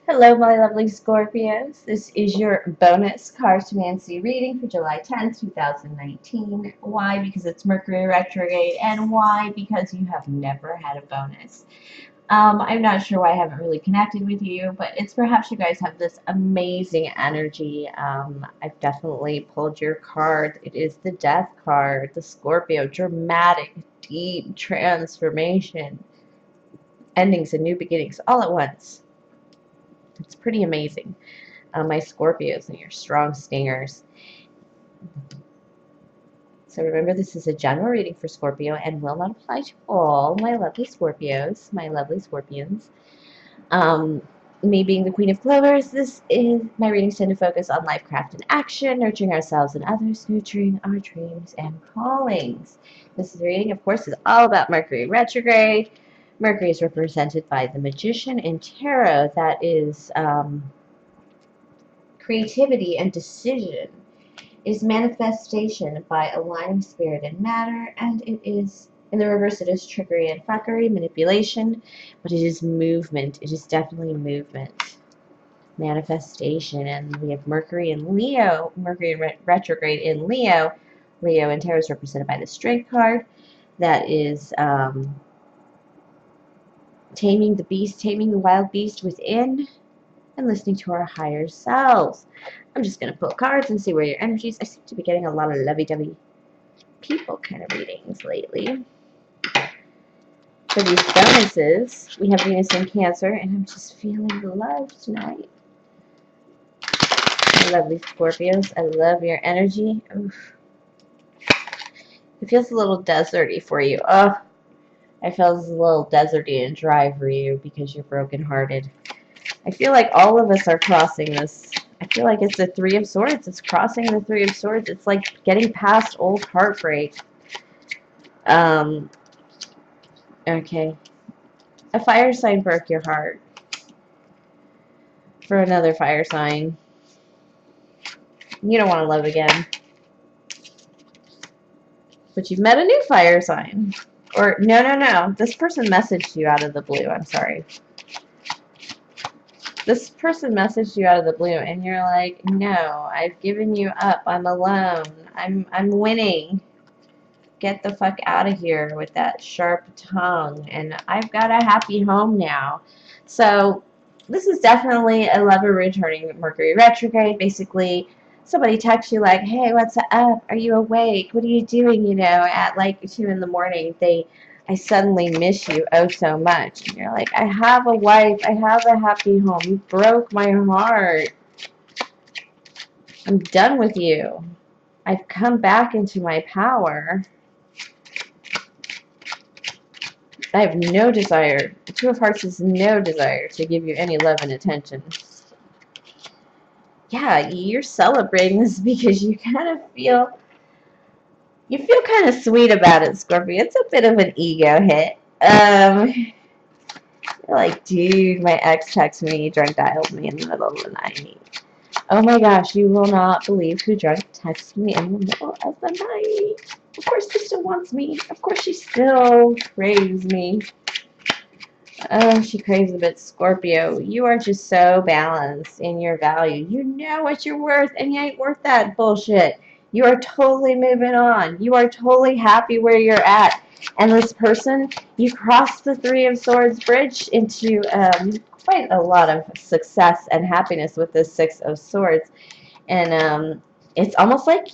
Hello, my lovely Scorpios. This is your bonus Cartomancy reading for July 10th, 2019. Why? Because it's Mercury retrograde. And why? Because you have never had a bonus. I'm not sure why I haven't really connected with you, but it's perhaps you guys have this amazing energy. I've definitely pulled your card. It is the Death card, the Scorpio, dramatic, deep transformation, endings and new beginnings all at once. It's pretty amazing. My Scorpios and your strong stingers. So remember, this is a general reading for Scorpio and will not apply to all my lovely Scorpios, my lovely Scorpions. Me being the Queen of Clovers, this is my readings tend to focus on life, craft, and action, nurturing ourselves and others, nurturing our dreams and callings. This reading, of course, is all about Mercury retrograde. Mercury is represented by the Magician in Tarot. That is creativity and decision. Is manifestation by aligning spirit and matter, and it is, in the reverse, it is trickery and fuckery, manipulation, but it is movement. It is definitely movement. Manifestation, and we have Mercury in Leo, Mercury retrograde in Leo. Leo in tarot is represented by the Strength card. That is taming the beast, taming the wild beast within, and listening to our higher selves. I'm just going to pull cards and see where your energies. I seem to be getting a lot of lovey-dovey people kind of readings lately. For these bonuses, we have Venus in Cancer, and I'm just feeling the love tonight. My lovely Scorpios, I love your energy. Oof. It feels a little deserty for you. Oh, I feel it's a little deserty and dry for you because you're brokenhearted. I feel like all of us are crossing this. I feel like it's the Three of Swords. It's crossing the Three of Swords. It's like getting past old heartbreak. Okay. A fire sign broke your heart. For another fire sign. You don't want to love again. But you've met a new fire sign. Or, no. This person messaged you out of the blue. I'm sorry. This person messaged you out of the blue, and you're like, no, I've given you up. I'm alone. I'm winning. Get the fuck out of here with that sharp tongue. And I've got a happy home now. So this is definitely a lover returning Mercury retrograde. Basically, somebody texts you like, hey, what's up? Are you awake? What are you doing? You know, at like 2 in the morning, I suddenly miss you oh so much. And you're like, I have a wife. I have a happy home. You broke my heart. I'm done with you. I've come back into my power. I have no desire. The Two of Hearts has no desire to give you any love and attention. Yeah, you're celebrating this because you kind of feel, kind of sweet about it, Scorpio. It's a bit of an ego hit. You're like, dude, my ex texted me, drunk dialed me in the middle of the night. Oh my gosh, you will not believe who drunk texted me in the middle of the night. Of course she still wants me. Of course she still craves me. Oh, she craves a bit. Scorpio, you are just so balanced in your value. You know what you're worth, and you ain't worth that bullshit. You are totally moving on. You are totally happy where you're at. And this person, you crossed the Three of Swords bridge into quite a lot of success and happiness with this Six of Swords. And it's almost like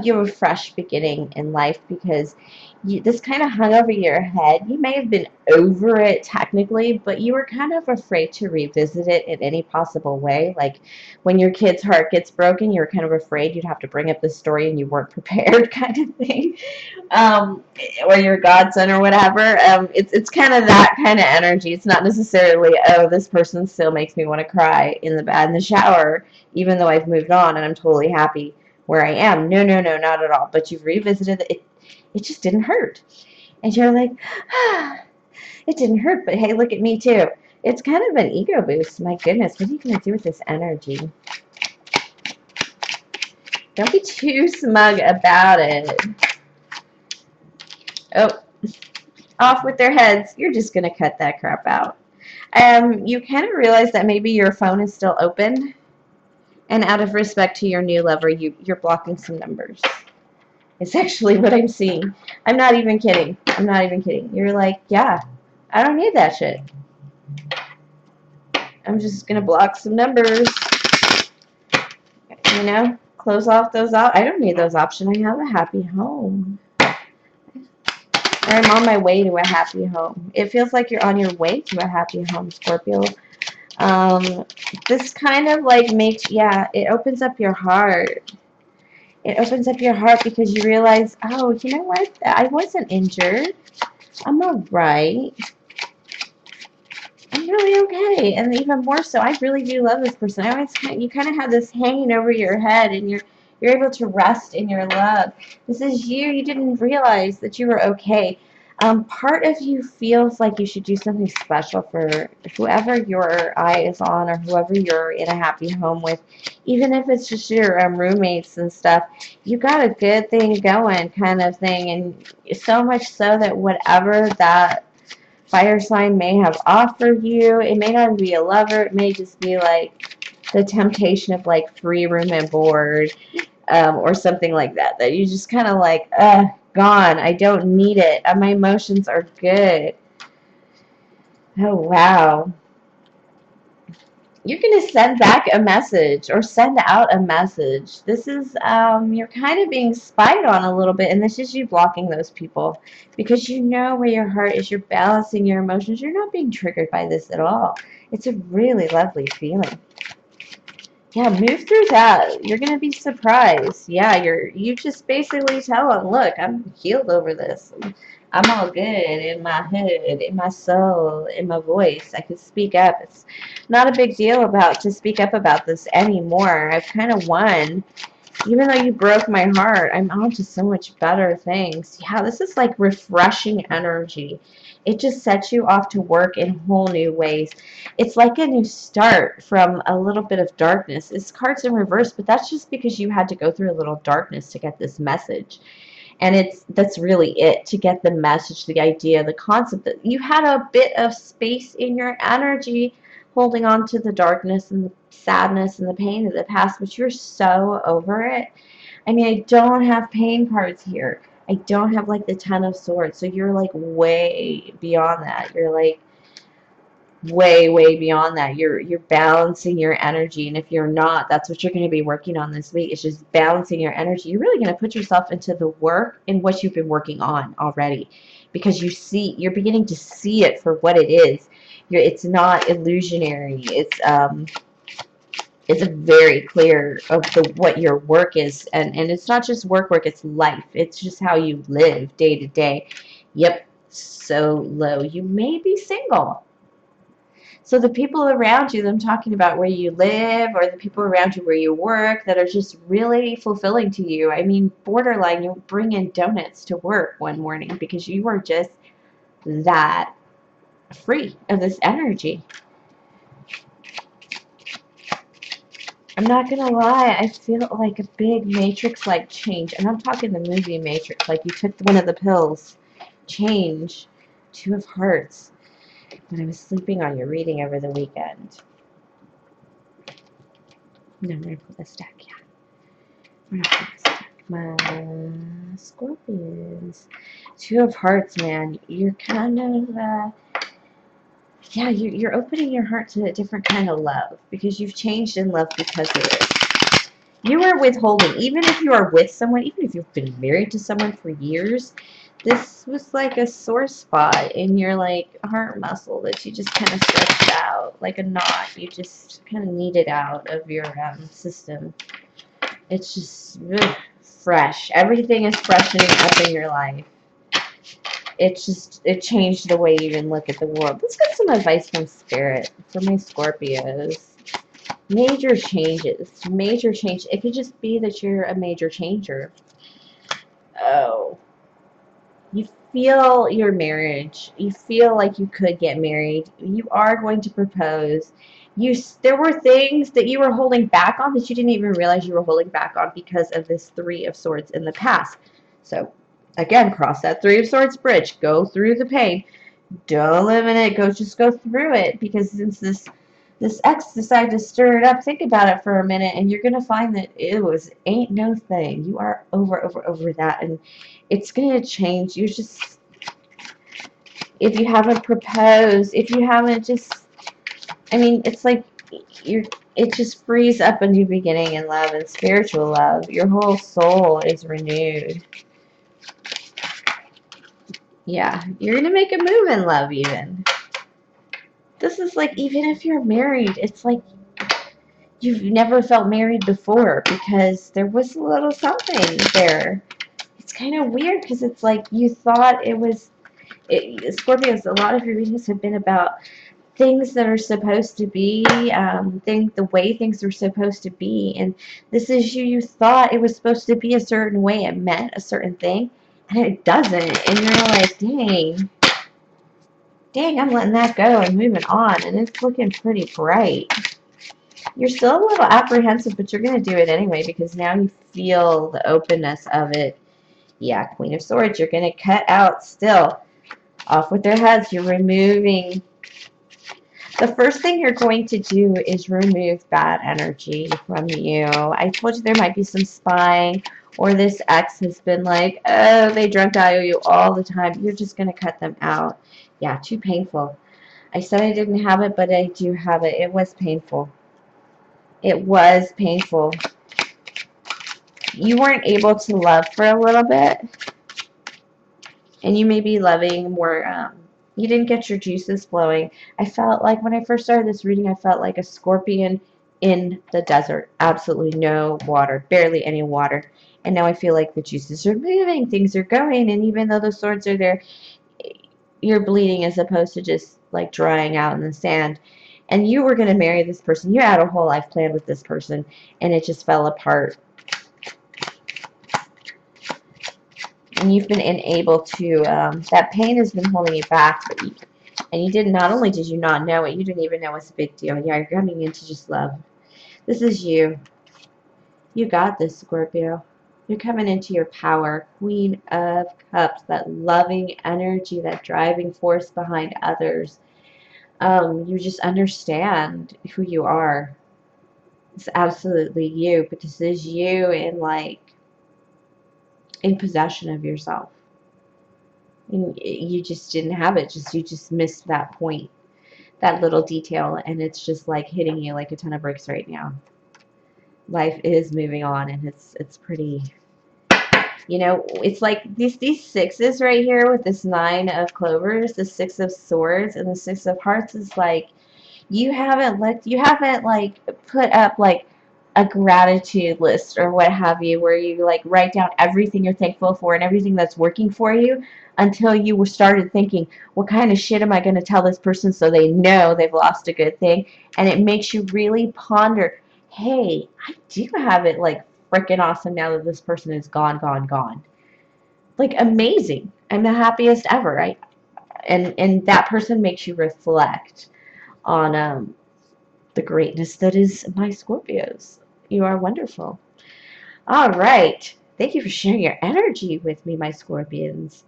you have a fresh beginning in life because this kind of hung over your head. You may have been over it technically, but you were kind of afraid to revisit it in any possible way. Like when your kid's heart gets broken, you were kind of afraid you'd have to bring up the story and you weren't prepared kind of thing. Or your godson or whatever. It's kind of that kind of energy. It's not necessarily, oh, this person still makes me want to cry in the shower, even though I've moved on and I'm totally happy where I am. No, not at all. But you've revisited it. It just didn't hurt. And you're like, ah, it didn't hurt, but hey, look at me too. It's kind of an ego boost. My goodness, what are you going to do with this energy? Don't be too smug about it. Oh, off with their heads. You're just going to cut that crap out. You kind of realize that maybe your phone is still open, and out of respect to your new lover, you're blocking some numbers. It's actually what I'm seeing. I'm not even kidding. I'm not even kidding. You're like, yeah, I don't need that shit. I'm just gonna block some numbers. You know, close off those out. I don't need those options. I have a happy home. Or I'm on my way to a happy home. It feels like you're on your way to a happy home, Scorpio. This kind of like makes, yeah, it opens up your heart. It opens up your heart because you realize, oh, you know what? I wasn't injured. I'm alright. I'm really okay. And even more so, I really do love this person. I always, you kind of have this hanging over your head, and you're able to rest in your love. This is you. You didn't realize that you were okay. Part of you feels like you should do something special for whoever your eye is on, or whoever you're in a happy home with, even if it's just your roommates and stuff. You got a good thing going, kind of thing, and so much so that whatever that fire sign may have offered you, it may not be a lover, it may just be like the temptation of like free room and board, or something like that, that you just kind of like, gone, I don't need it, my emotions are good. Oh wow, you're going to send back a message or send out a message. This is, you're kind of being spied on a little bit, and this is you blocking those people because you know where your heart is. You're balancing your emotions. You're not being triggered by this at all. It's a really lovely feeling. Yeah, move through that. You're gonna be surprised. Yeah, you just basically tell them, look, I'm healed over this. I'm all good in my head, in my soul, in my voice. I can speak up. It's not a big deal about to speak up about this anymore. I've kind of won. Even though you broke my heart, I'm on to so much better things. Yeah, this is like refreshing energy. It just sets you off to work in whole new ways. It's like a new start from a little bit of darkness. It's cards in reverse, but that's just because you had to go through a little darkness to get this message. And that's really it, to get the message, the idea, the concept that you had a bit of space in your energy holding on to the darkness and the sadness and the pain of the past, but you're so over it. I mean, I don't have pain cards here. I don't have like the Ten of Swords. So you're like way beyond that. You're like way beyond that. You're balancing your energy, and if you're not, that's what you're going to be working on this week. It's just balancing your energy. You're really going to put yourself into the work in what you've been working on already, because you're beginning to see it for what it is. It's not illusionary. It's very clear of what your work is, and it's not just work, it's life. It's just how you live day to day. Yep, so low. You may be single. So the people around you, them talking about where you live, or the people around you where you work, that are just really fulfilling to you. I mean, borderline, you'll bring in donuts to work one morning because you are just that free of this energy. I'm not gonna lie, I feel like a big Matrix-like change. And I'm talking the movie Matrix, like you took one of the pills. Change. Two of Hearts. When I was sleeping on your reading over the weekend. No, I'm gonna pull this deck, yeah. We're not pulling this deck. My Scorpions. Two of Hearts, man. You're kind of, yeah, you're opening your heart to a different kind of love, because you've changed in love because of it. You are withholding, even if you are with someone, even if you've been married to someone for years, this was like a sore spot in your like heart muscle that you just kind of stretched out, like a knot. You just kind of need it out of your system. It's just fresh. Everything is freshening up in your life. It changed the way you even look at the world. Let's get some advice from Spirit for my Scorpios. Major changes. Major change. It could just be that you're a major changer. Oh. You feel your marriage. You feel like you could get married. You are going to propose. There were things that you were holding back on that you didn't even realize you were holding back on because of this Three of Swords in the past. So, again, cross that Three of Swords bridge. Go through the pain. Don't live in it. Just go through it, because since this ex decided to stir it up, think about it for a minute, and you're gonna find that it ain't no thing. You are over that, and it's gonna change. You just, if you haven't proposed, if you haven't just, I mean, it's like you're. It just frees up a new beginning in love and spiritual love. Your whole soul is renewed. Yeah, you're gonna make a move in love even. This is like, even if you're married, it's like you've never felt married before, because there was a little something there. It's kind of weird, because it's like you thought it was, Scorpios, a lot of your readings have been about things that are supposed to be, the way things are supposed to be, and this is you thought it was supposed to be a certain way, it meant a certain thing, and it doesn't, and you're like, dang, I'm letting that go and moving on, and it's looking pretty bright. You're still a little apprehensive, but you're going to do it anyway, because now you feel the openness of it. Yeah, Queen of Swords, you're going to cut out still. Off with their heads. You're removing. The first thing you're going to do is remove bad energy from you. I told you there might be some spying, or this ex has been like, oh, they drunk dial you all the time. You're just going to cut them out. Yeah, too painful. I said I didn't have it, but I do have it. It was painful. It was painful. You weren't able to love for a little bit, and you may be loving more, you didn't get your juices flowing. I felt like when I first started this reading, I felt like a scorpion in the desert. Absolutely no water, barely any water. And now I feel like the juices are moving, things are going, and even though the swords are there, you're bleeding as opposed to just like drying out in the sand. And you were going to marry this person. You had a whole life plan with this person, and it just fell apart. And you've been unable to, that pain has been holding you back, and you didn't, not only did you not know it, you didn't even know it's a big deal. Yeah, you're coming into just love. This is you. You got this, Scorpio. You're coming into your power. Queen of Cups, that loving energy, that driving force behind others. You just understand who you are. It's absolutely you, but this is you in possession of yourself. And you just didn't have it. You just missed that point, that little detail, and it's just like hitting you like a ton of bricks right now. Life is moving on, and it's pretty. It's like these sixes right here with this 9 of clovers, the 6 of swords, and the 6 of hearts is like you haven't like put up like a gratitude list or what have you, where you like write down everything you're thankful for and everything that's working for you, until you started thinking, what kind of shit am I going to tell this person so they know they've lost a good thing? And it makes you really ponder, hey, I do have it like freaking awesome now that this person is gone. Like amazing. I'm the happiest ever. And that person makes you reflect on the greatness that is my Scorpios. You are wonderful. All right. Thank you for sharing your energy with me, my Scorpions.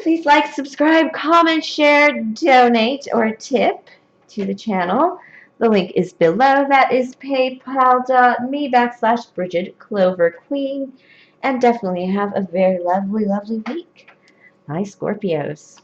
Please like, subscribe, comment, share, donate, or tip to the channel. The link is below. That is paypal.me/Bridget Clover Queen. And definitely have a very lovely, lovely week, my Scorpios.